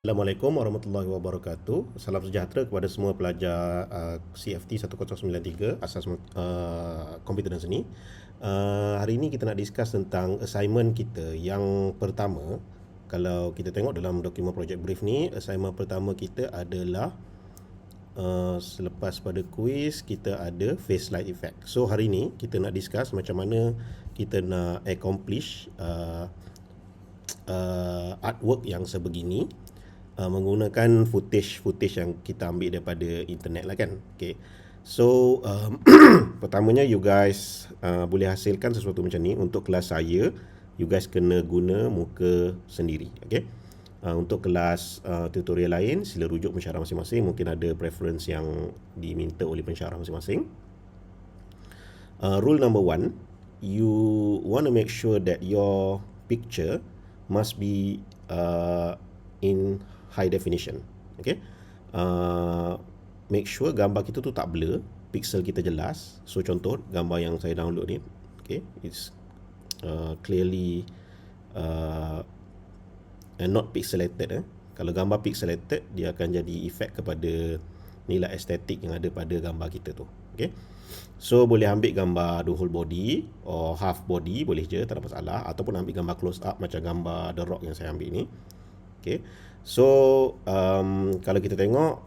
Assalamualaikum warahmatullahi wabarakatuh. Salam sejahtera kepada semua pelajar CFT 1093 Asas Komputer dan Seni. Hari ini kita nak discuss tentang assignment kita. Yang pertama, kalau kita tengok dalam dokumen project brief ni, assignment pertama kita adalah selepas pada kuis kita ada face light effect. So hari ni kita nak discuss macam mana kita nak accomplish artwork yang sebegini menggunakan footage yang kita ambil daripada internet lah kan. Okay. So pertamanya you guys boleh hasilkan sesuatu macam ni. Untuk kelas saya, you guys kena guna muka sendiri. Okay. Untuk kelas tutorial lain, sila rujuk pensyarah masing-masing. Mungkin ada preference yang diminta oleh pensyarah masing-masing. Rule number 1, you want to make sure that your picture must be in high definition. Okay. Make sure gambar kita tu tak blur, pixel kita jelas. So contoh gambar yang saya download ni, okay, it's clearly not pixelated. Kalau gambar pixelated, dia akan jadi efek kepada nilai estetik yang ada pada gambar kita tu. Okay. So boleh ambil gambar the whole body or half body, boleh je, tak ada masalah. Ataupun ambil gambar close up macam gambar The Rock yang saya ambil ni. Okay. So kalau kita tengok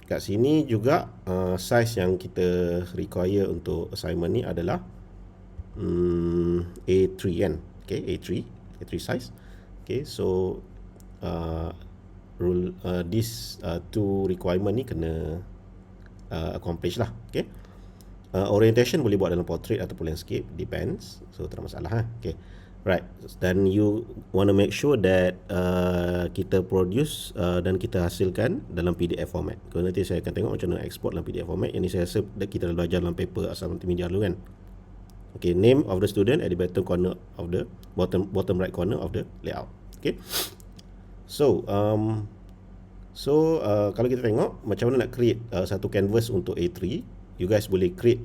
kat sini juga, size yang kita require untuk assignment ni adalah A3 kan. Okay, A3 size. Okay, so this two requirement ni kena accomplish lah. Okay. Orientation boleh buat dalam portrait ataupun landscape, depends. So tak ada masalah. Okay. Right, dan you want to make sure that kita produce dan kita hasilkan dalam PDF format. Kalau nanti saya akan tengok macam mana export dalam PDF format. Yang ni saya rasa kita dah belajar dalam paper asal multimedia dulu kan. Okay, name of the student at the bottom corner of the bottom right corner of the layout. Okay, so kalau kita tengok macam mana nak create satu canvas untuk A3, you guys boleh create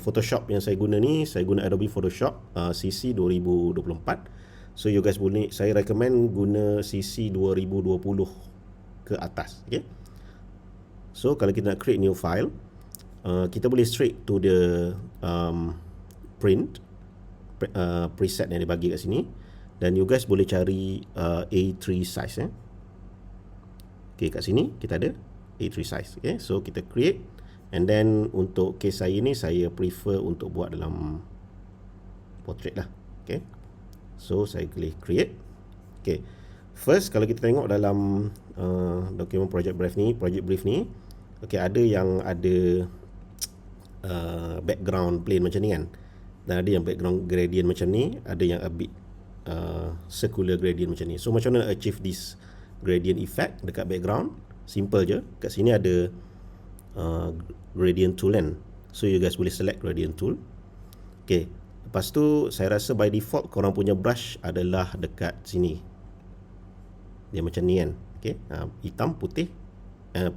Photoshop yang saya guna ni. Saya guna Adobe Photoshop CC 2024. So you guys boleh, saya recommend guna CC 2020 ke atas. Okay. So kalau kita nak create new file, kita boleh straight to the preset yang dibagi kat sini. Dan you guys boleh cari A3 size. Okay, kat sini kita ada A3 size. Okay, so kita create. And then untuk case saya ni, saya prefer untuk buat dalam portrait lah. Okay. So saya pilih create. Okay. First, kalau kita tengok dalam dokumen project brief ni, okay, ada yang ada background plain macam ni kan. Dan ada yang background gradient macam ni, ada yang a bit circular gradient macam ni. So macam mana achieve this gradient effect dekat background? Simple je. Kat sini ada gradient tool kan. So you guys boleh select gradient tool. Okay, lepas tu saya rasa by default korang punya brush adalah dekat sini. Dia macam ni kan. Okay, hitam, putih.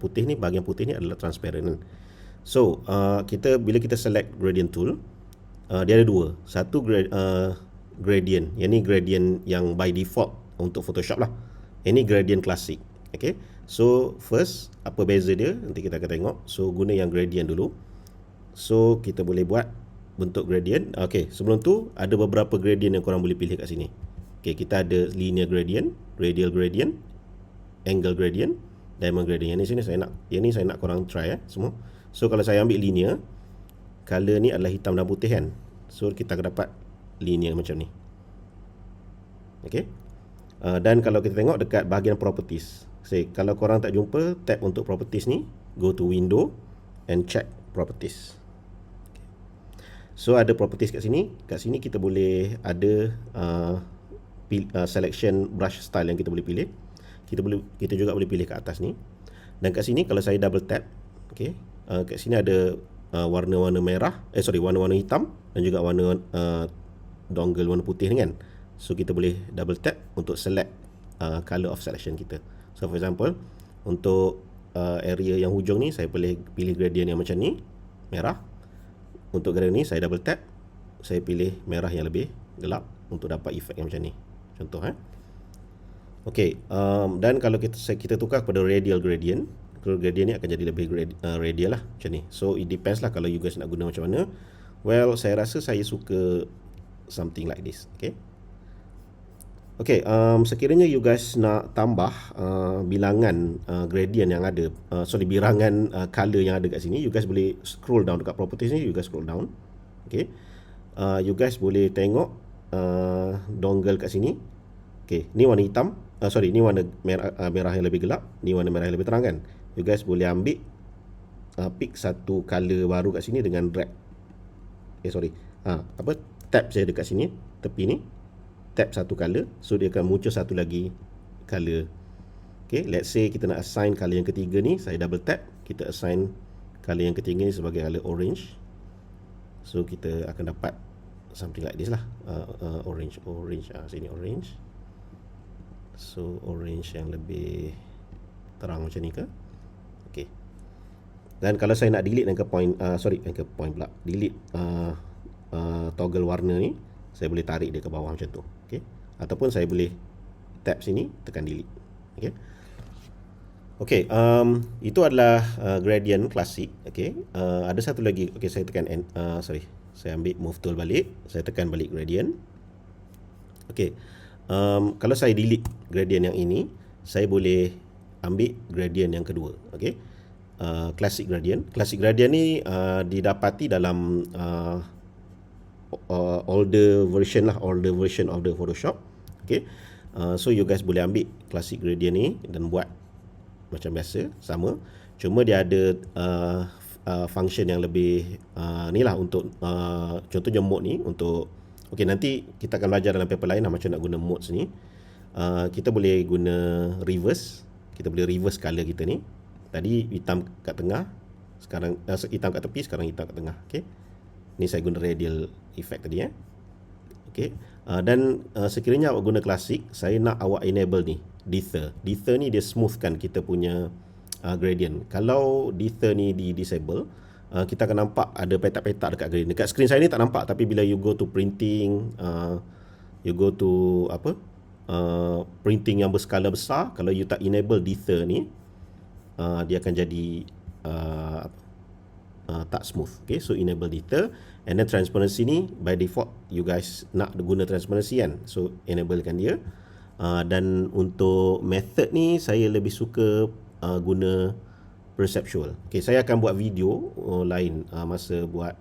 Putih ni, bahagian putih ni adalah transparent kan. So bila kita select gradient tool, dia ada dua. Satu gradient. Yang ni gradient yang by default untuk Photoshop lah. Ini gradient klasik. Okay. So first, apa beza dia? Nanti kita akan tengok. So guna yang gradient dulu. So kita boleh buat bentuk gradient. Okay, sebelum tu ada beberapa gradient yang korang boleh pilih kat sini. Okay, kita ada linear gradient, radial gradient, angle gradient, diamond gradient. Yang ni saya nak korang try semua. So kalau saya ambil linear, color ni adalah hitam dan putih kan. So kita akan dapat linear macam ni. Okay. Dan kalau kita tengok dekat bahagian properties, kalau korang tak jumpa tab untuk properties ni, go to window and check properties. So ada properties kat sini. Kat sini kita boleh ada selection brush style yang kita boleh pilih. Kita juga boleh pilih kat atas ni. Dan kat sini kalau saya double tap, okay, kat sini ada warna-warna merah, warna-warna hitam dan juga warna dongle warna putih ni kan. So kita boleh double tap untuk select color of selection kita. So for example, untuk area yang hujung ni saya pilih gradient yang macam ni, merah. Untuk gradient ni saya double tap, saya pilih merah yang lebih gelap untuk dapat efek yang macam ni. contoh. Okey, dan kalau kita tukar kepada radial gradient ni akan jadi lebih radial lah macam ni. So it depends lah kalau you guys nak guna macam mana. Well, saya rasa saya suka something like this. Okay, sekiranya you guys nak tambah bilangan gradient yang ada, bilangan color yang ada kat sini, you guys boleh scroll down dekat properties ni, you guys scroll down. Okay, you guys boleh tengok dongle kat sini. Okay, ni warna hitam, ni warna merah yang lebih gelap, ni warna merah yang lebih terang kan. You guys boleh ambil pick satu color baru kat sini dengan drag. Tap saya dekat sini, tepi ni, tap satu color, so dia akan muncul satu lagi color. Okay, let's say kita nak assign color yang ketiga ni, saya double tap, kita assign color yang ketiga ni sebagai color orange. So kita akan dapat something like this lah, orange, sini orange. So orange yang lebih terang macam ni ke? Okay. Dan kalau saya nak delete anchor point, delete toggle warna ni, saya boleh tarik dia ke bawah macam tu. Okay. Ataupun saya boleh tap sini, tekan delete. Okay. Okay, itu adalah gradient klasik. Okay. Ada satu lagi. Okay, saya tekan saya ambil move tool balik, saya tekan balik gradient. Okay. Kalau saya delete gradient yang ini, saya boleh ambil gradient yang kedua. Okay. Classic gradient. Classic gradient ni didapati dalam older version of the Photoshop. Okay. So you guys boleh ambil classic gradient ni dan buat macam biasa, sama. Cuma dia ada function yang lebih ni lah untuk contohnya mode ni untuk nanti kita akan belajar dalam paper lain lah macam nak guna modes ni. Kita boleh guna reverse. Kita boleh reverse color kita ni. Tadi hitam kat tengah, sekarang hitam kat tepi, sekarang hitam kat tengah. Okay. Ni saya guna radial effect tadi. Okay. Dan sekiranya awak guna klasik, saya nak awak enable ni, dither. Dither ni dia smoothkan kita punya gradient. Kalau dither ni di disable, kita akan nampak ada petak-petak dekat gradient. Dekat screen saya ni tak nampak, tapi bila you go to printing, you go to printing yang berskala besar, kalau you tak enable dither ni, dia akan jadi tak smooth. Okay, so enable dither. And then transparency ni by default you guys nak guna transparency kan, so enablekan dia. Dan untuk method ni saya lebih suka guna perceptual. Okay, saya akan buat video lain masa buat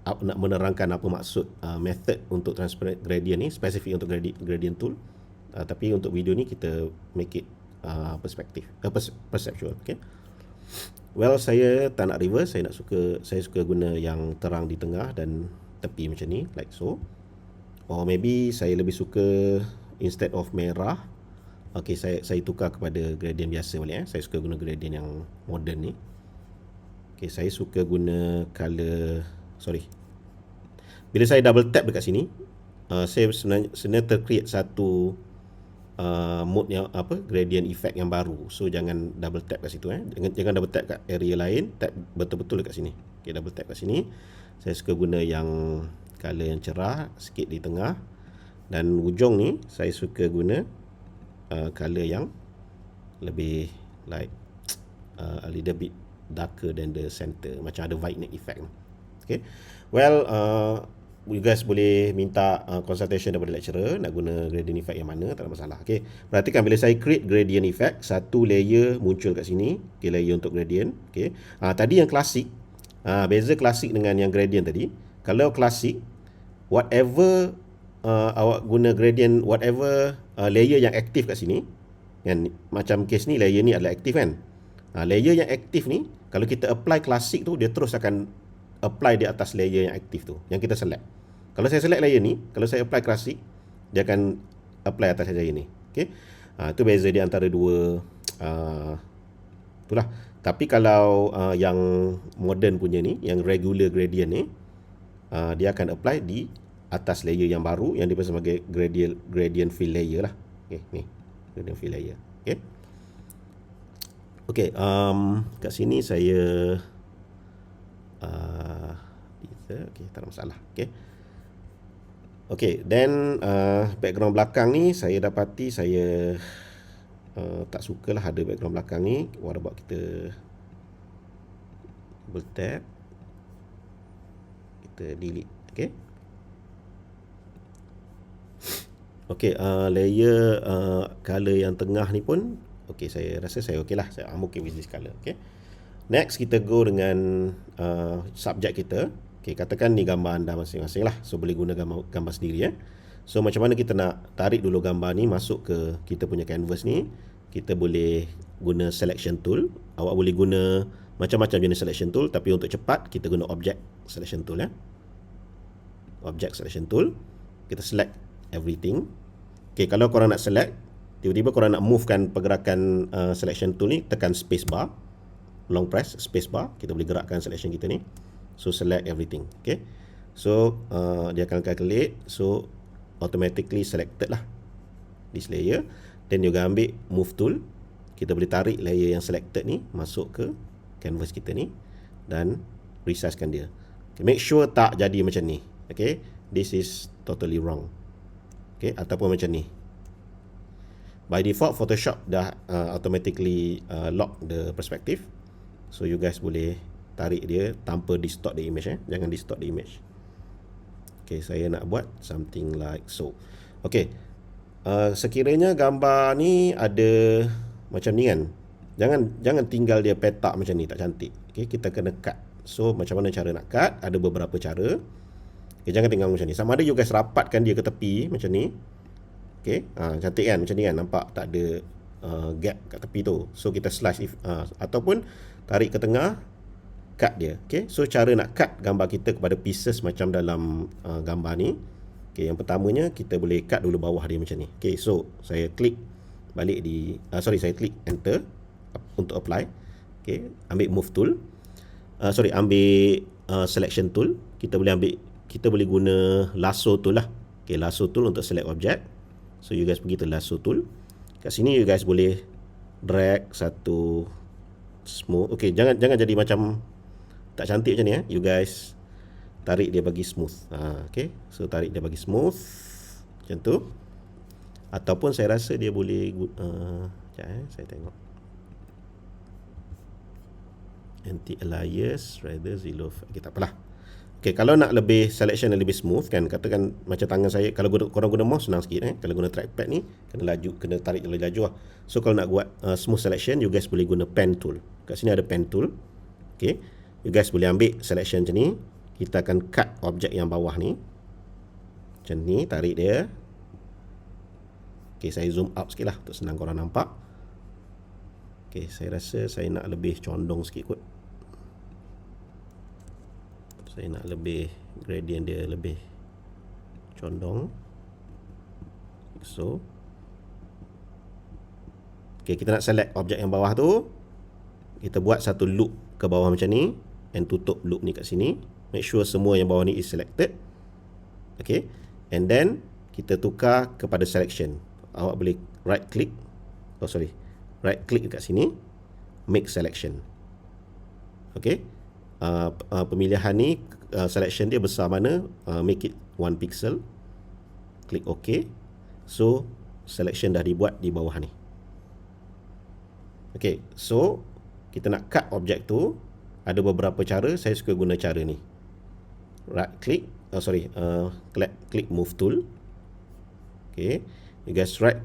nak menerangkan apa maksud method untuk transparent gradient ni, spesifik untuk gradient tool. Tapi untuk video ni kita make it perceptual. Okay. Well, saya tak nak reverse, saya suka guna yang terang di tengah dan tepi macam ni, like so. Or maybe saya lebih suka instead of merah, okay, saya tukar kepada gradient biasa boleh. Saya suka guna gradient yang modern ni. Okay, saya suka guna color, bila saya double tap dekat sini, saya sebenarnya tercreate satu mode yang gradient effect yang baru. So jangan double tap kat situ. Jangan double tap kat area lain, tap betul-betul dekat sini. Okay, double tap kat sini. Saya suka guna yang color yang cerah sikit di tengah, dan ujung ni saya suka guna color yang lebih like a little bit darker than the center, macam ada Vignette effect. Okay. Well, you guys boleh minta consultation daripada lecturer nak guna gradient effect yang mana, tak ada masalah. Okay. Perhatikan bila saya create gradient effect, satu layer muncul kat sini. Okay, layer untuk gradient. Okay. Tadi yang klasik, beza klasik dengan yang gradient tadi. Kalau klasik, whatever awak guna gradient, whatever layer yang aktif kat sini, kan, macam case ni layer ni adalah aktif kan. Layer yang aktif ni, kalau kita apply klasik tu, dia terus akan apply di atas layer yang aktif tu, yang kita select. Kalau saya select layer ni, kalau saya apply klasik, dia akan apply atas layer ni. Okay. Itu beza di antara dua itulah. Tapi kalau yang modern punya ni, yang regular gradient ni, dia akan apply di atas layer yang baru yang dipanggil sebagai gradient fill layer lah. Okay, ni gradient fill layer. Okay. Okay, kat sini saya okay, tak ada masalah. Okay. Okay, then background belakang ni saya dapati saya tak sukalah ada background belakang ni. What about kita double tap, kita delete. Okay. Okay, layer color yang tengah ni pun okay, saya rasa saya okay lah. I'm okay with this color. Okay. Next kita go dengan subjek kita. Okay, katakan ni gambar anda masing-masing lah. So boleh guna gambar sendiri ya. So macam mana kita nak tarik dulu gambar ni masuk ke kita punya canvas ni. Kita boleh guna selection tool. Awak boleh guna macam-macam jenis selection tool, tapi untuk cepat kita guna object selection tool ya. Object selection tool. Kita select everything. Okay, kalau korang nak select, tiba-tiba korang nak movekan pergerakan selection tool ni, tekan space bar. Long press space bar, kita boleh gerakkan selection kita ni. So select everything. Okay. So dia akan calculate. So automatically selected lah this layer. Then juga ambil move tool. Kita boleh tarik layer yang selected ni masuk ke canvas kita ni dan resizekan dia. Okay, make sure tak jadi macam ni. Okay. This is totally wrong. Okay. Ataupun macam ni. By default Photoshop dah automatically lock the perspective. So you guys boleh tarik dia tanpa distort the image Jangan distort the image. Okay, saya nak buat something like so. Okay, sekiranya gambar ni ada macam ni kan, jangan tinggal dia petak macam ni, tak cantik. Okay, kita kena cut. So macam mana cara nak cut? Ada beberapa cara. Okay, jangan tinggal macam ni. Sama ada you guys rapatkan dia ke tepi macam ni. Okay, cantik kan macam ni kan, nampak tak ada gap kat tepi tu. So kita slice ataupun tarik ke tengah, cut dia. Okay, so cara nak cut gambar kita kepada pieces macam dalam gambar ni. Okay, yang pertamanya kita boleh cut dulu bawah dia macam ni. Okay, so saya klik balik di saya klik enter untuk apply. Okay, ambil move tool. Ambil selection tool. Kita boleh guna lasso tool lah. Okay, lasso tool untuk select object. So you guys pergi ke lasso tool. Kat sini you guys boleh drag satu smooth. Okay, jangan jadi macam tak cantik macam ni You guys tarik dia bagi smooth. Okay, so tarik dia bagi smooth macam tu. Ataupun saya rasa dia boleh saya tengok anti-alias rather zero. Okay, tak apalah. Okay, kalau nak lebih selection yang lebih smooth kan, katakan macam tangan saya, kalau korang guna mouse senang sikit Kalau guna trackpad ni kena tarik lebih laju lah. So kalau nak buat smooth selection, you guys boleh guna pen tool. Kat sini ada pen tool. Okay, you guys boleh ambil selection macam ni. Kita akan cut objek yang bawah ni macam ni, tarik dia. Okay, saya zoom out sikit lah untuk senang korang nampak. Okay, saya rasa saya nak lebih condong sikit kot. Saya nak lebih gradient dia lebih condong. So okay, kita nak select objek yang bawah tu. Kita buat satu loop ke bawah macam ni, and tutup loop ni kat sini. Make sure semua yang bawah ni is selected. Okay, and then kita tukar kepada selection. Awak boleh right click dekat sini, make selection. Okay, pemilihan ni selection dia besar mana, make it 1 pixel. Klik OK. So selection dah dibuat di bawah ni. Okay, so kita nak cut objek tu, ada beberapa cara. Saya suka guna cara ni. Right click, klik move tool. Okay, you guys select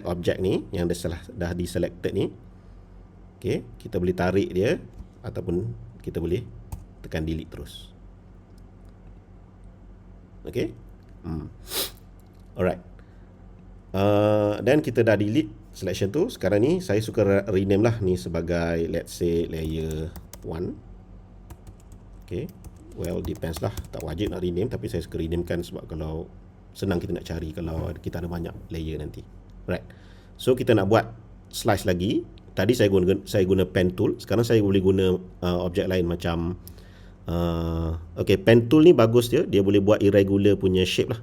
objek ni yang dah diselected ni. Okay, kita boleh tarik dia ataupun kita boleh tekan delete terus. Okay. Alright. Dan kita dah delete selection tu. Sekarang ni saya suka rename lah ni sebagai, let's say, layer 1. Okay, well depends lah, tak wajib nak rename, tapi saya suka rename kan sebab kalau senang kita nak cari kalau kita ada banyak layer nanti. Right. So kita nak buat slice lagi. Tadi saya guna pen tool. Sekarang saya boleh guna objek lain macam okay, pen tool ni bagus dia boleh buat irregular punya shape lah.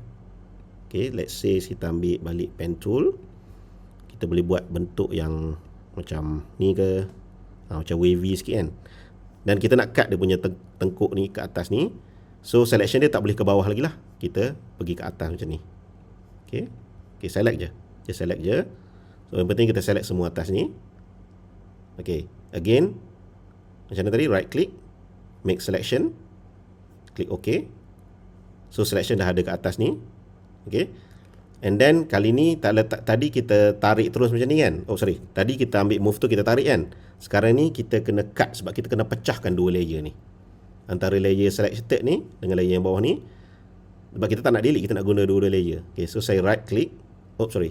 Okay, let's say kita ambil balik pen tool. Kita boleh buat bentuk yang macam ni ke, macam wavy sikit kan. Dan kita nak cut dia punya tengkuk ni ke atas ni. So selection dia tak boleh ke bawah lagi lah. kita pergi ke atas macam ni. Okay, select je. Just select je. So yang penting kita select semua atas ni. Okay, again, macam mana tadi, right click, make selection, klik OK. So selection dah ada ke atas ni. Okay, and then kali ni tadi kita tarik terus macam ni kan. Oh sorry, tadi kita ambil move tu kita tarik kan. Sekarang ni kita kena cut sebab kita kena pecahkan dua layer ni, antara layer selected ni dengan layer yang bawah ni. Sebab kita tak nak delete, kita nak guna dua layer. Okay, so saya right click,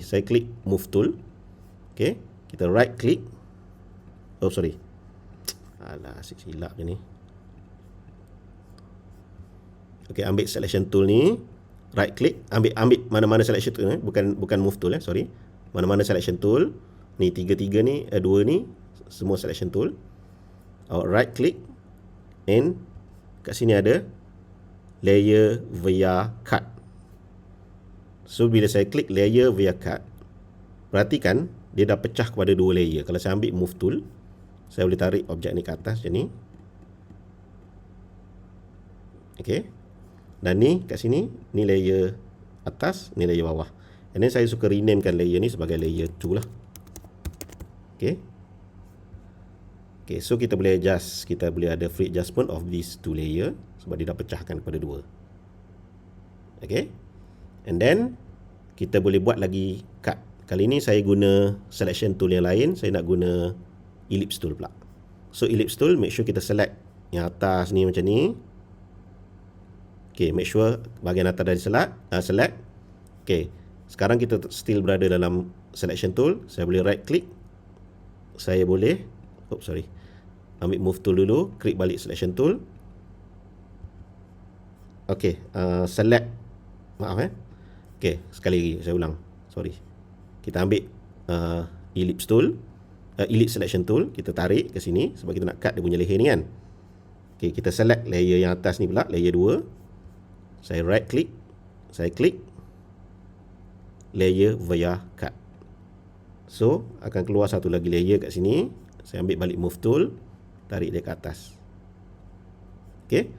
saya klik move tool. Okay, kita right click, alah silap je ni. Okay, ambil selection tool ni, right click, ambil mana-mana selection tool, bukan move tool, mana-mana selection tool ni, tiga ni, dua ni semua selection tool. Right click, and kat sini ada layer via cut. So bila saya klik layer via cut, perhatikan dia dah pecah kepada dua layer. Kalau saya ambil move tool, saya boleh tarik objek ni ke atas macam ni. Okay, dan ni kat sini, ni layer atas, ni layer bawah. And then saya suka renamekan layer ni sebagai layer 2 lah. Okay, so kita boleh adjust, kita boleh ada free adjustment of these two layer sebab dia dah pecahkan kepada dua. Okay, and then kita boleh buat lagi cut. Kali ni saya guna selection tool yang lain, saya nak guna ellipse tool pula. So ellipse tool, make sure kita select yang atas ni macam ni. Okay, make sure bahagian atas dah select. Okay, sekarang kita still berada dalam selection tool. Saya boleh right click, saya boleh ambil move tool dulu, klik balik selection tool. Okay, select, okay, sekali lagi saya ulang, kita ambil ellipse tool, ellipse selection tool, kita tarik ke sini sebab kita nak cut dia punya leher ni kan. Okay, kita select layer yang atas ni pula, layer 2. Saya right click, saya klik layer via cut. So akan keluar satu lagi layer kat sini. Saya ambil balik move tool, tarik dia ke atas. Okay,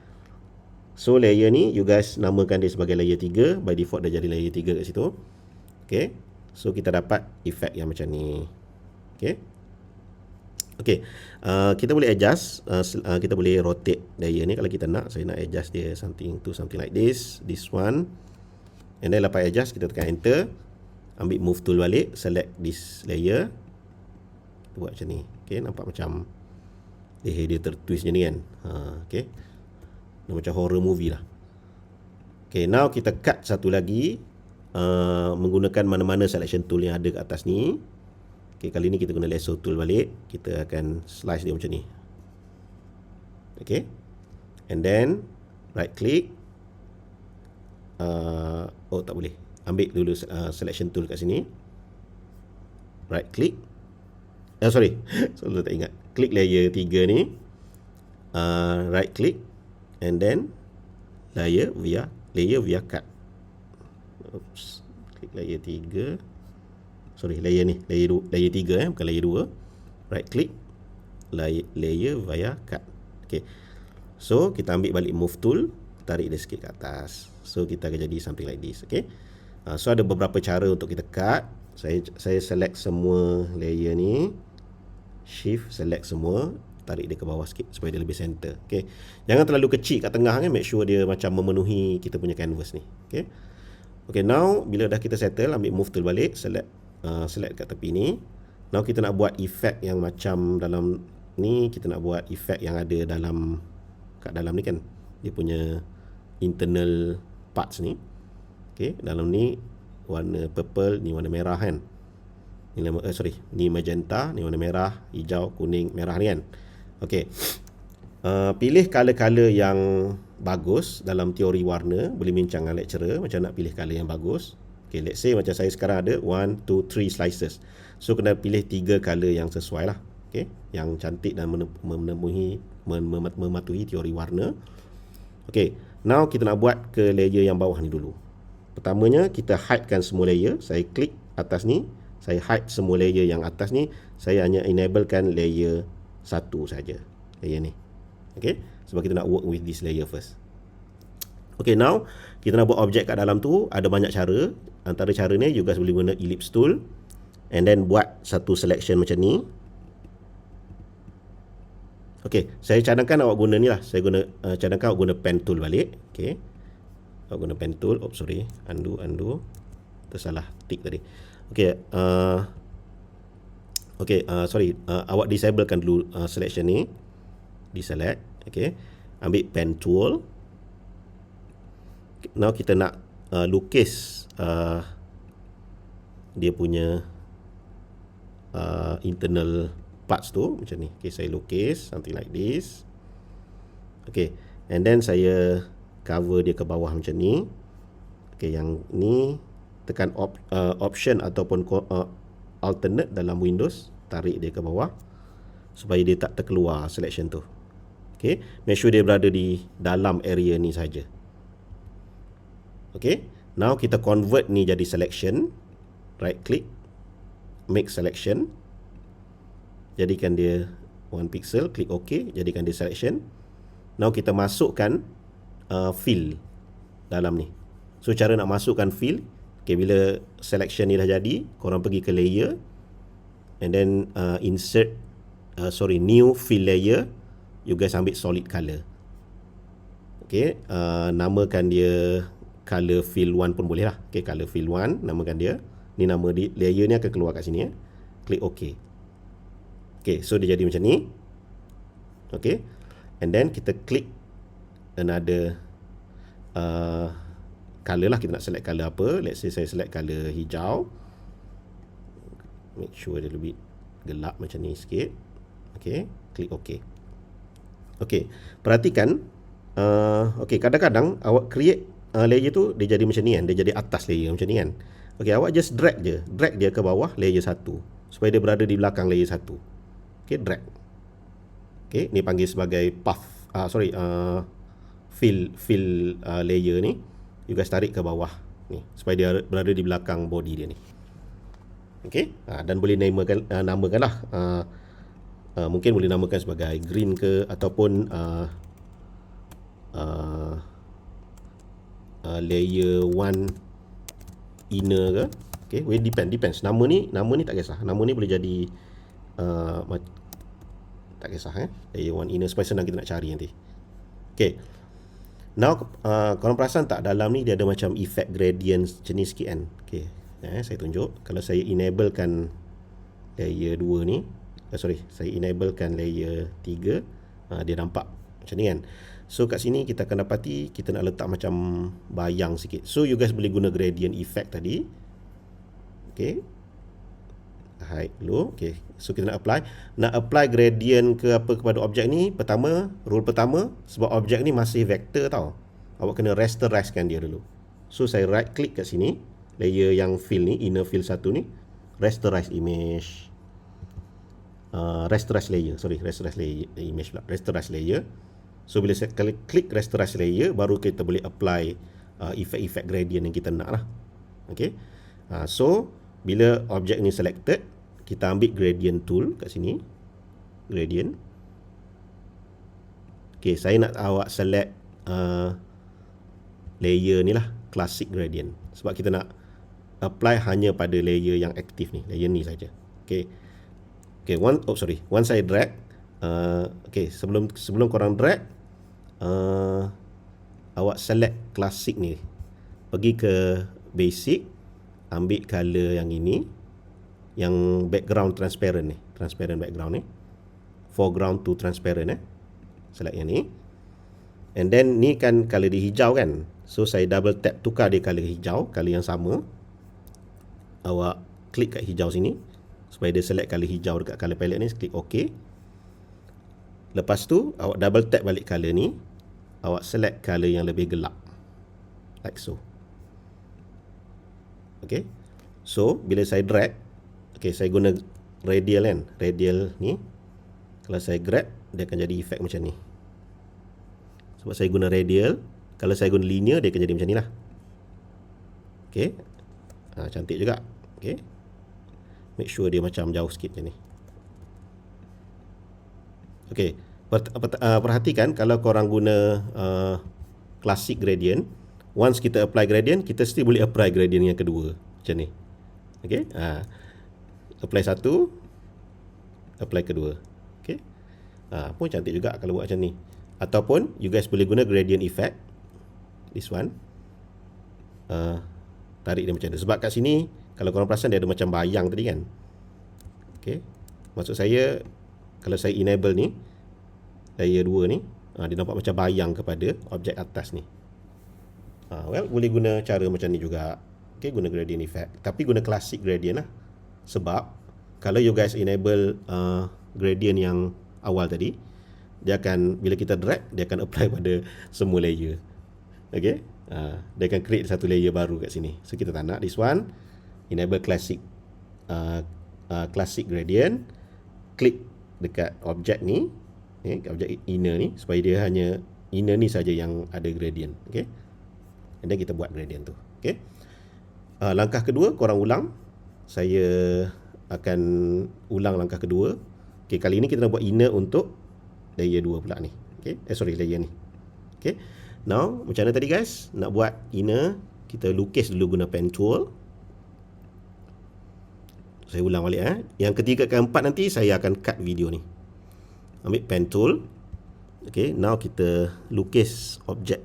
so layer ni you guys namakan dia sebagai layer 3. By default dah jadi layer 3 kat situ. Okay, so kita dapat efek yang macam ni. Okay, kita boleh adjust, kita boleh rotate layer ni kalau kita nak. Saya nak adjust dia something like this one. And then lepas adjust, kita tekan enter, ambil move tool balik, select this layer, kita buat macam ni. Okay, nampak macam leher dia tertwist macam ni kan. Okay, macam horror movie lah. Okay, now kita cut satu lagi menggunakan mana-mana selection tool yang ada kat atas ni. Okay, kali ni kita guna lasso tool balik. Kita akan slice dia macam ni. Okay, and then right click. Tak boleh. Ambil dulu selection tool kat sini. Right click. Selalu tak ingat. Klik layer 3 ni. Right click. And then layer via cut. Klik layer 3. Layer ni, layer 3 bukan layer 2. Right click, layer via cut. Okay, so kita ambil balik move tool, tarik dia sikit ke atas. So kita akan jadi something like this. Okay, so ada beberapa cara untuk kita cut. Saya select semua layer ni, shift select semua, tarik dia ke bawah sikit supaya dia lebih center. Okay, jangan terlalu kecil kat tengah kan, make sure dia macam memenuhi kita punya canvas ni. Okay, now bila dah kita settle, ambil move tool balik, select kat tepi ni. Now kita nak buat efek yang macam dalam ni, kita nak buat efek yang ada kat dalam ni kan, dia punya internal parts ni. Okay, dalam ni warna purple, ni warna merah kan. Ni magenta, ni warna merah, hijau, kuning, merah ni kan. Okay, pilih color-color yang bagus dalam teori warna. Boleh bincang dengan lecturer macam nak pilih color yang bagus. Okay, let's say macam saya sekarang ada 1, 2, 3 slices. So kena pilih 3 color yang sesuai lah. Okay, yang cantik dan mematuhi teori warna. Okay, now kita nak buat ke layer yang bawah ni dulu. Pertamanya kita hidekan semua layer. Saya klik atas ni, saya hide semua layer yang atas ni. Saya hanya enablekan layer 1 saja, layer ni. Okay, sebab kita nak work with this layer first. Okay, now kita nak buat objek kat dalam tu ada banyak cara. Antara cara ni you guys boleh guna ellipse tool and then buat satu selection macam ni. Okay, saya cadangkan awak guna ni lah. Saya cadangkan awak guna pen tool balik. Okay, awak guna pen tool. Oh sorry, undo. Tersalah tick tadi. Okay, sorry, awak disablekan dulu selection ni. Deselect. Okay, ambil pen tool. Now kita nak lukis dia punya internal parts tu macam ni. Okay, saya lukis something like this. Okay, and then saya cover dia ke bawah macam ni. Okay, yang ni tekan option ataupun alternate dalam Windows, tarik dia ke bawah supaya dia tak terkeluar selection tu. Okay, make sure dia berada di dalam area ni saja. Okay, now kita convert ni jadi selection. Right click, make selection, jadikan dia 1 pixel, klik OK, jadikan dia selection. Now kita masukkan fill dalam ni. So cara nak masukkan fill, okay, bila selection ni dah jadi, korang pergi ke layer and then insert new fill layer. You guys ambil solid color. Okay, namakan dia color fill 1 pun boleh lah. Okay, color fill 1, namakan dia. Ni nama layer ni akan keluar kat sini ya. Klik OK. Okay, so dia jadi macam ni. Okay, and then kita klik another color lah. Kita nak select color apa. Let's say saya select color hijau. Make sure dia lebih gelap macam ni sikit. Okay, klik OK. Okay, perhatikan. Okay, kadang-kadang awak create layer tu dia jadi macam ni kan. Dia jadi atas layer macam ni kan. Okay, awak just drag dia ke bawah layer 1 supaya dia berada di belakang layer 1. Okay, drag. Okay, ni panggil sebagai path. Fill layer ni. You guys tarik ke bawah ni supaya dia berada di belakang body dia ni. Okay, dan boleh namakan lah. Mungkin boleh namakan sebagai green ke ataupun layer 1 inner ke. Okay, well, depends. Nama ni tak kisah. Nama ni boleh jadi tak kisah layer 1 inner supaya senang kita nak cari nanti. Okay, now korang perasan tak dalam ni dia ada macam effect gradient macam ni sikit kan. Okay, saya tunjuk. Kalau saya enablekan layer 2 ni, saya enablekan layer 3, dia nampak macam ni kan. So kat sini kita akan dapati kita nak letak macam bayang sikit. So you guys boleh guna gradient effect tadi. Okay, hide dulu. Okay, so kita nak apply gradient ke apa kepada objek ni. Rule pertama, sebab objek ni masih vektor tau, awak kena rasterizekan dia dulu. So saya right click kat sini, layer yang fill ni, inner fill 1 ni, rasterize image, rasterize layer image pula, rasterize layer. So bila saya klik rasterize layer, baru kita boleh apply effect gradient yang kita nak lah. Okay, so bila objek ni selected, kita ambil gradient tool kat sini, gradient. Okay, saya nak awak select layer ni lah, classic gradient, sebab kita nak apply hanya pada layer yang aktif ni, layer ni saja. Okay, once saya drag, okay, sebelum korang drag, awak select classic ni, pergi ke basic, ambil color yang ini, yang background transparent ni, transparent background ni, foreground to transparent select yang ni. And then ni kan color dia hijau kan, so saya double tap tukar dia color hijau, color yang sama. Awak klik kat hijau sini supaya dia select color hijau dekat color palette ni, klik OK. Lepas tu awak double tap balik color ni, awak select color yang lebih gelap, like so. Okay, so bila saya drag, okay, saya guna radial kan, radial ni, kalau saya grab dia akan jadi efek macam ni. Sebab saya guna radial, kalau saya guna linear dia akan jadi macam ni lah. Okay, cantik juga. Okay, make sure dia macam jauh sikit macam ni. Okay, perhatikan kalau korang guna classic gradient. Once kita apply gradient, kita still boleh apply gradient yang kedua macam ni. Okay, apply satu, apply kedua. Okay, pun cantik juga kalau buat macam ni. Ataupun you guys boleh guna gradient effect, this one, tarik dia macam tu. Sebab kat sini kalau korang perasan dia ada macam bayang tadi kan. Okay, maksud saya kalau saya enable ni, layer 2 ni, dia nampak macam bayang kepada objek atas ni. Well, boleh guna cara macam ni juga. Okay, guna gradient effect, tapi guna classic gradient lah. Sebab kalau you guys enable gradient yang awal tadi, dia akan, bila kita drag, dia akan apply pada semua layer. Okay, dia akan create satu layer baru kat sini. So kita tak nak this one. Enable classic classic gradient, klik dekat objek ni, objek inner ni, supaya dia hanya inner ni saja yang ada gradient. Okay, and then kita buat gradient tu. Okay, langkah kedua korang ulang. Saya akan ulang langkah kedua. Okay, kali ini kita nak buat inner untuk layer 2 pula ni. Okay, sorry, layer ni. Okay, now macam mana tadi guys, nak buat inner, kita lukis dulu guna pen tool. Saya ulang balik. Yang ketiga keempat nanti saya akan cut video ni. Ambil pen tool. Okay, now kita lukis objek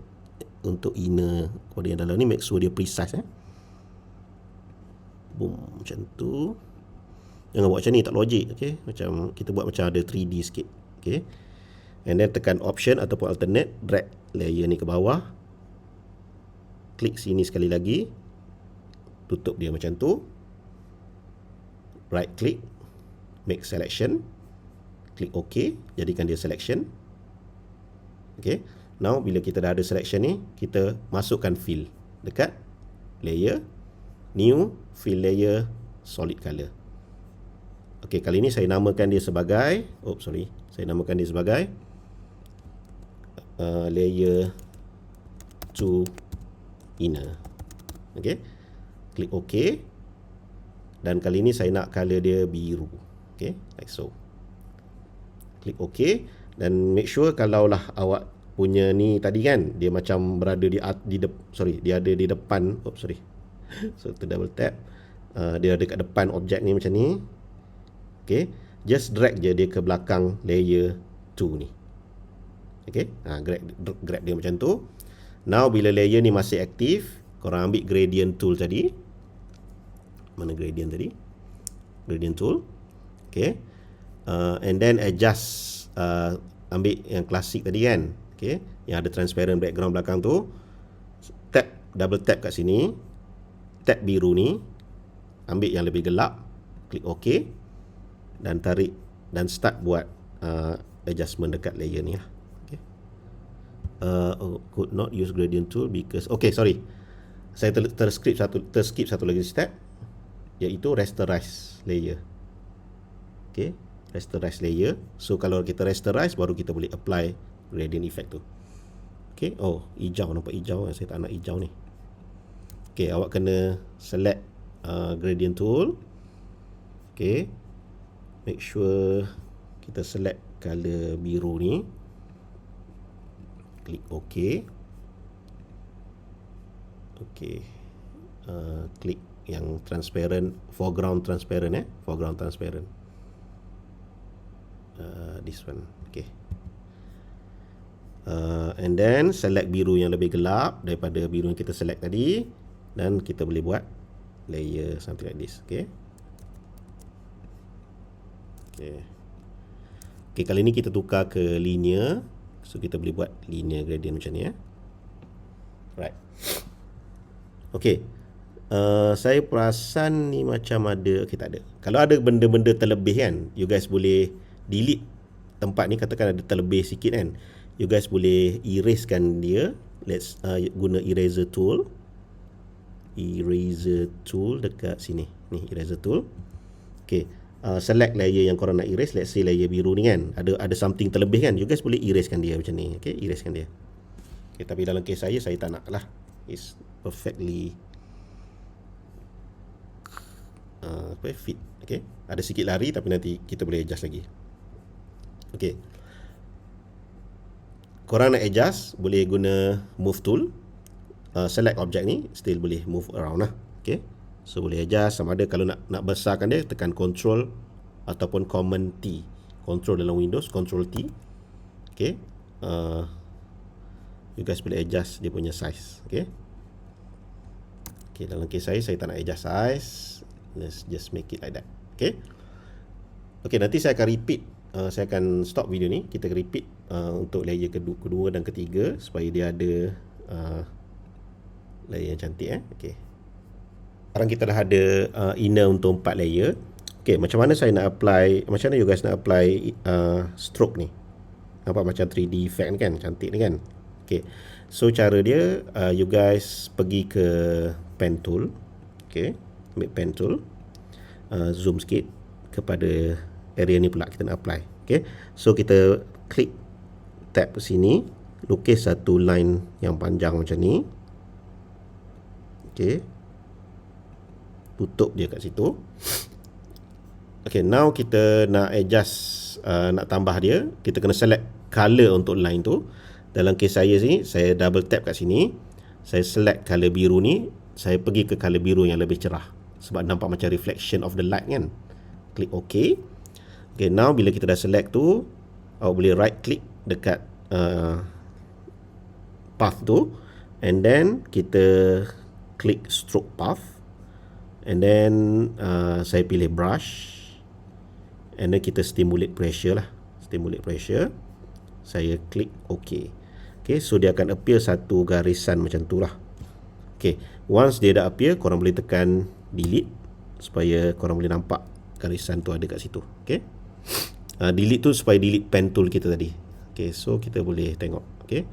untuk inner pada yang dalam ni. Make sure dia precise. Boom, macam tu. Jangan buat macam ni, tak logik. Okay, macam kita buat macam ada 3D sikit. Okay, and then tekan option ataupun alternate, drag layer ni ke bawah, klik sini sekali lagi, tutup dia macam tu. Right click, make selection, klik OK, jadikan dia selection. Okay, now bila kita dah ada selection ni, kita masukkan fill dekat layer, new, fill layer, solid color. Okay, kali ni saya namakan dia sebagai, saya namakan dia sebagai layer 2 inner. Okay, klik OK. Dan kali ni saya nak color dia biru. Okay, like so. Klik OK. Dan make sure kalaulah awak punya ni tadi kan, dia macam berada dia ada di depan. So kita double tap. Dia ada kat depan objek ni macam ni. Okay, just drag je dia ke belakang layer 2 ni. Okay, grab dia macam tu. Now bila layer ni masih aktif, korang ambil gradient tool tadi. Mana gradient tadi? Gradient tool. Okay, and then adjust, ambil yang klasik tadi kan. Okay, yang ada transparent background belakang tu. Tap, double tap kat sini, tap biru ni, ambil yang lebih gelap, klik OK, dan tarik dan start buat adjustment dekat layer ni lah. Okay, could not use gradient tool because, okay, sorry, saya terskip satu lagi step, iaitu rasterize layer. Okay, rasterize layer. So kalau kita rasterize, baru kita boleh apply gradient effect tu. Okay, hijau, nampak hijau, saya tak nak hijau ni. Okay, awak kena select gradient tool. Okay, make sure kita select color biru ni, klik OK. Okay, klik yang transparent, foreground transparent, foreground transparent, this one. Okay, and then select biru yang lebih gelap daripada biru yang kita select tadi, dan kita boleh buat layer something like this. Okay, okay, kali ni kita tukar ke linear, so kita boleh buat linear gradient macam ni. Right. Okay, saya perasan ni macam ada, okay, tak ada. Kalau ada benda-benda terlebih kan, you guys boleh delete tempat ni. Katakan ada terlebih sikit kan, you guys boleh erasekan dia. Let's guna eraser tool. Eraser tool dekat sini ni, eraser tool. Okay, select layer yang korang nak erase. Let's say layer biru ni kan, ada something terlebih kan, you guys boleh erasekan dia macam ni. Okay, erasekan dia. Okay, tapi dalam kes saya tak nak lah. It's perfectly fit. Okay, ada sikit lari, tapi nanti kita boleh adjust lagi. Okay, korang nak adjust, boleh guna move tool. Select objek ni, still boleh move around lah. Okay. So boleh adjust, sama ada kalau nak besarkan dia, tekan Control ataupun Command T. Control dalam Windows, Control T. Okay. You guys boleh adjust dia punya size. Okay. Okay, dalam case saya tak nak adjust size. Let's just make it like that. Okay. Okay, nanti saya akan repeat. Saya akan stop video ni. Kita repeat untuk layer kedua dan ketiga supaya dia ada layer yang cantik. Okay. Sekarang kita dah ada inner untuk 4 layer. Okay, macam mana saya nak apply, macam mana you guys nak apply stroke ni? Nampak macam 3D effect ni kan? Cantik ni kan? Okay. So cara dia, you guys pergi ke pen tool. Okay. Ambil pen tool. Zoom sikit kepada area ni pula kita nak apply. Okay. So kita klik tab ke sini, lukis satu line yang panjang macam ni. Okay. Tutup dia kat situ. Okay, now kita nak adjust, nak tambah dia, kita kena select color untuk line tu. Dalam case saya sini, saya double tap kat sini, saya select color biru ni, saya pergi ke color biru yang lebih cerah sebab nampak macam reflection of the light kan. Klik OK. Okay, now bila kita dah select tu, awak boleh right click dekat path tu, and then kita klik stroke path, and then saya pilih brush, and then kita stimulate pressure lah, stimulate pressure. Saya klik OK. Okay, so dia akan appear satu garisan macam tu lah. Okay, once dia dah appear, korang boleh tekan delete supaya korang boleh nampak garisan tu ada kat situ. Okay, delete tu supaya delete pen tool kita tadi. Okay, so kita boleh tengok. Okay,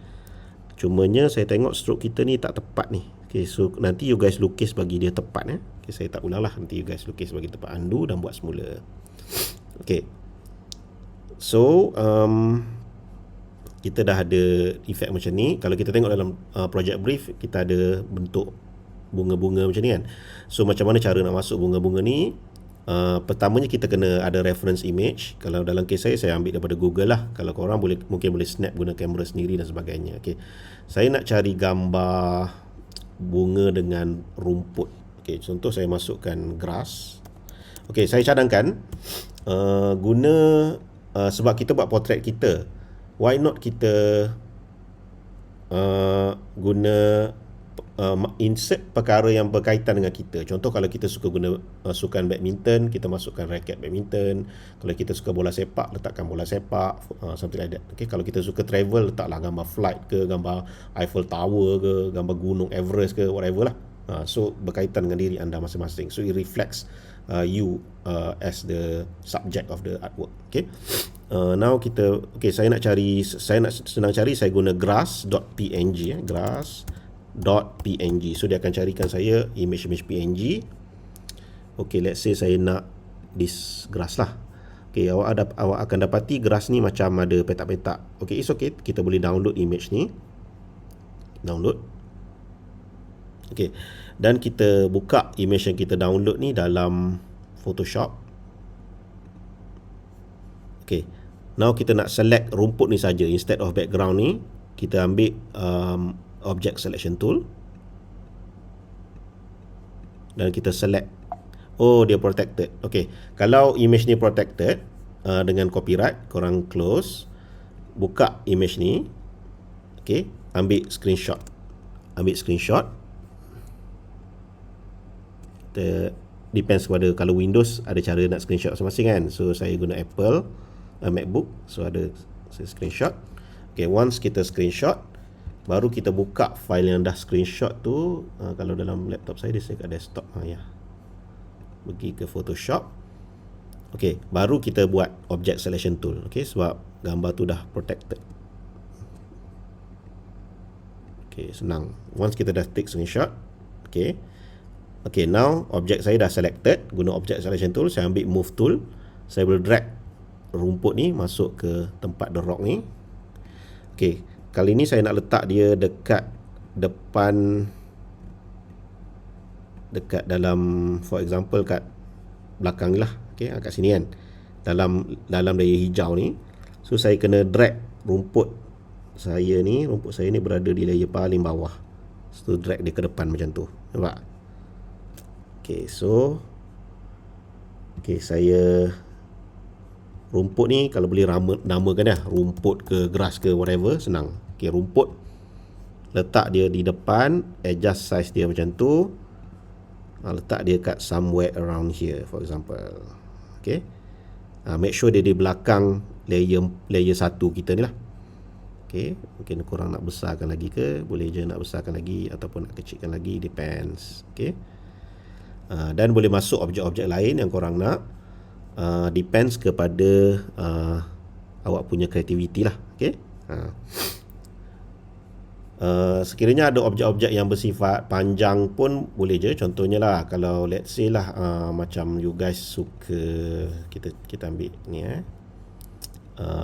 cumanya saya tengok stroke kita ni tak tepat ni. Okay, so nanti you guys lukis bagi dia tepat. Okay, saya tak ulang lah, nanti you guys lukis bagi tepat, undo dan buat semula. Okay, so kita dah ada efek macam ni. Kalau kita tengok dalam project brief, kita ada bentuk bunga-bunga macam ni kan. So macam mana cara nak masuk bunga-bunga ni? Pertamanya kita kena ada reference image. Kalau dalam case saya ambil daripada Google lah. Kalau korang mungkin boleh snap guna kamera sendiri dan sebagainya. Okay, saya nak cari gambar bunga dengan rumput. Okay, contoh saya masukkan grass. Okay, saya cadangkan guna sebab kita buat portrait kita, why not kita guna insert perkara yang berkaitan dengan kita. Contoh kalau kita suka guna sukan badminton, kita masukkan raket badminton. Kalau kita suka bola sepak, letakkan bola sepak, something like that. Okay, kalau kita suka travel, letaklah gambar flight ke, gambar Eiffel Tower ke, gambar gunung Everest ke, whatever lah. So berkaitan dengan diri anda masing-masing. So it reflects you as the subject of the artwork. Okay. Now kita, okay, saya nak senang cari, saya guna grass.png, grass.png. So dia akan carikan saya image PNG. Okay, let's say saya nak this grass lah. Okay, awak akan dapati grass ni macam ada petak-petak. Okay, it's okay, kita boleh download image ni. Download. Okay, dan kita buka image yang kita download ni dalam Photoshop. Okay, now kita nak select rumput ni saja instead of background ni. Kita ambil object selection tool dan kita select. Oh, dia protected. Okay, kalau image ni protected dengan copyright, korang close, buka image ni. Okay, ambil screenshot. Depends pada, kalau Windows ada cara nak screenshot masing-masing kan. So saya guna Apple MacBook, so ada screenshot. Okay, once kita screenshot, baru kita buka file yang dah screenshot tu. Kalau dalam laptop saya, dia kat desktop. Ya, pergi ke Photoshop. Okay, baru kita buat object selection tool. Okay, sebab gambar tu dah protected. Okay, senang. Once kita dah take screenshot, okay. Okay, now objek saya dah selected. Guna object selection tool, saya ambil move tool. Saya boleh drag rumput ni masuk ke tempat the rock ni. Okay, kali ni saya nak letak dia dekat depan, dekat dalam, for example kat belakang ni lah. Okay, kat sini kan, dalam layer hijau ni. So saya kena drag rumput rumput saya ni berada di layer paling bawah. So drag dia ke depan macam tu. Nampak? Okay, so saya rumput ni kalau boleh namakan dah, rumput ke grass ke whatever, senang. Okay, rumput letak dia di depan, adjust size dia macam tu, letak dia kat somewhere around here for example. Okay, make sure dia di belakang layer 1 kita ni lah. Okay, mungkin korang nak besarkan lagi ke, boleh je nak besarkan lagi ataupun nak kecilkan lagi, depends. Okay, dan boleh masuk objek-objek lain yang korang nak, depends kepada awak punya kreativiti lah. Okay, sekiranya ada objek-objek yang bersifat panjang pun boleh je. Contohnya lah, kalau let's say lah macam you guys suka, kita ambil ni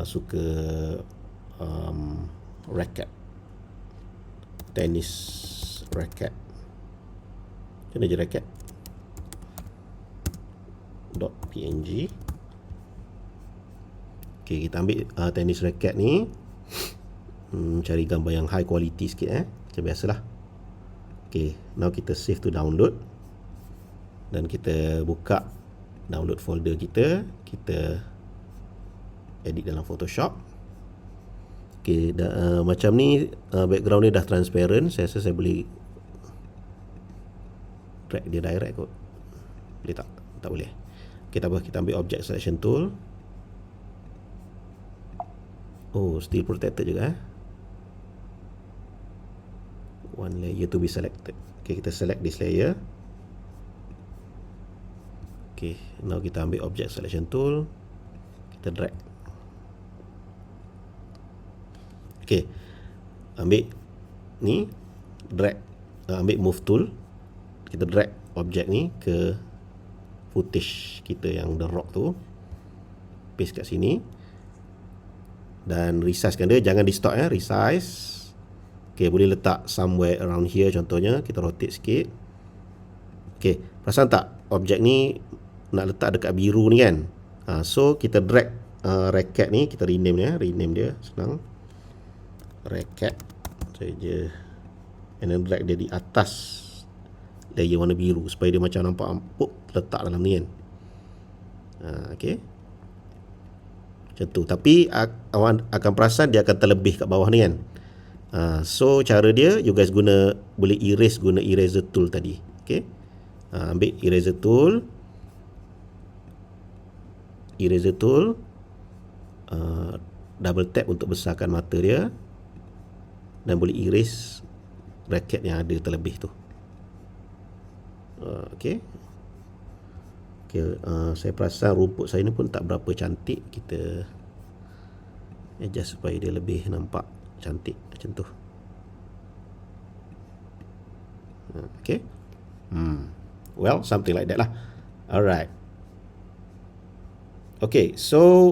suka racket, tennis racket. Macam mana je racket .png. Okay, kita ambil tennis racket ni, cari gambar yang high quality sikit macam biasalah. Okay, now kita save to download dan kita buka download folder kita edit dalam Photoshop. Okay, macam ni background ni dah transparent. Saya rasa saya boleh drag dia direct kot. Boleh tak? Tak boleh. Okay, tak apa, kita ambil object selection tool. Oh, still protected juga one layer to be selected. Okay, kita select this layer. Okay, now kita ambil object selection tool, kita drag. Okay, ambil ni, drag, ambil move tool, kita drag objek ni ke footage kita yang the rock tu, paste kat sini dan resizekan dia, jangan di stop resize. Okay, boleh letak somewhere around here contohnya, kita rotate sikit. Okay, perasan tak objek ni nak letak dekat biru ni kan. So kita drag racket ni, kita rename dia, senang, racket saja, and then drag dia di atas layer warna biru supaya dia macam nampak empuk letak dalam ni kan. Okay, macam tu. Tapi awak akan perasan dia akan terlebih kat bawah ni kan. So cara dia, you guys boleh erase guna eraser tool tadi. Okay, ambil eraser tool, double tap untuk besarkan mata dia dan boleh erase bracket yang ada terlebih tu. Okay, saya perasan rumput saya ni pun tak berapa cantik. Kita adjust supaya dia lebih nampak cantik macam tu. Okay, well, something like that lah. Alright. Okay, so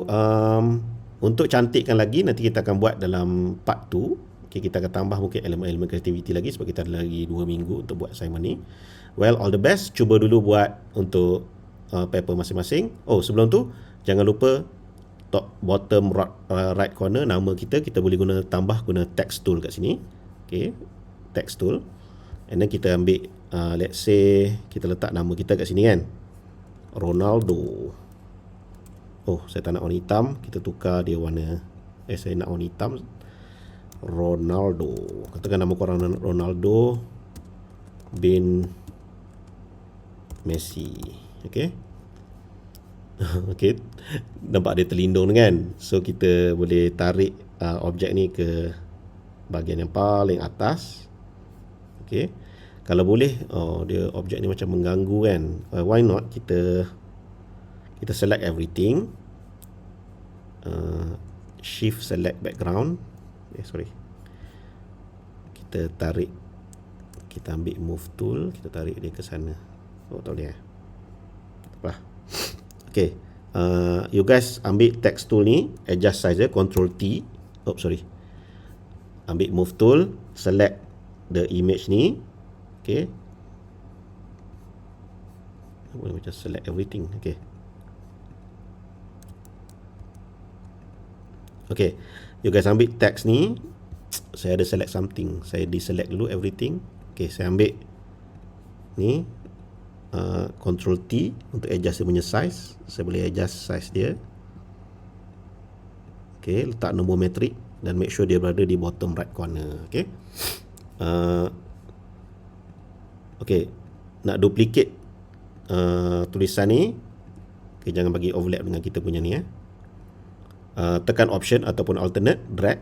untuk cantikkan lagi, nanti kita akan buat dalam part 2. Okay, kita akan tambah mungkin elemen-elemen kreativiti lagi sebab kita ada lagi 2 minggu untuk buat assignment ni. Well, all the best. Cuba dulu buat untuk paper masing-masing. Oh, sebelum tu jangan lupa top bottom right corner nama kita boleh tambah guna text tool kat sini. Okay, text tool, and then kita ambil let's say kita letak nama kita kat sini kan, Ronaldo. Oh, saya tak nak warna hitam, kita tukar dia warna, saya nak warna hitam, Ronaldo. Katakan nama korang Ronaldo bin Messi. Okay. Okay, nampak dia terlindung kan. So kita boleh tarik objek ni ke bahagian yang paling atas. Okay, kalau boleh, dia objek ni macam mengganggu kan, why not kita select everything, shift select background, kita tarik, kita ambil move tool, kita tarik dia ke sana. Oh, tak boleh apa. Okay, you guys ambil text tool ni, adjust size dia, Ctrl T. Ambil move tool, select the image ni. Okay, boleh macam select everything. Okay, you guys ambil text ni, saya ada select something, saya deselect dulu everything. Okay, saya ambil ni Ctrl T untuk adjust dia punya size. Saya boleh adjust size dia. Okay, letak nombor metrik dan make sure dia berada di bottom right corner. Okay, okay, nak duplicate tulisan ni, okay, jangan bagi overlap dengan kita punya ni. Tekan option ataupun alternate, drag.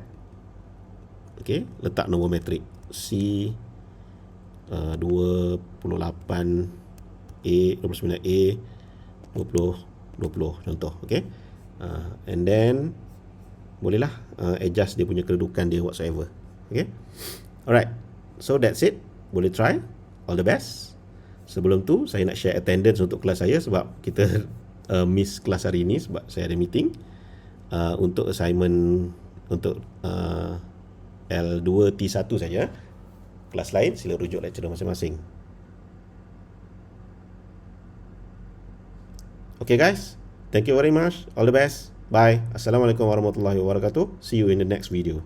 Okay, letak nombor metrik C 28A, 29A, 20 contoh. Okay, and then bolehlah adjust dia punya kedudukan dia whatsoever. Okay, alright, so that's it. Boleh try. All the best. Sebelum tu saya nak share attendance untuk kelas saya sebab kita miss kelas hari ni sebab saya ada meeting. Untuk assignment untuk L2T1 saja. Kelas lain sila rujuk lecturer masing-masing. Okay guys, thank you very much. All the best. Bye. Assalamualaikum warahmatullahi wabarakatuh. See you in the next video.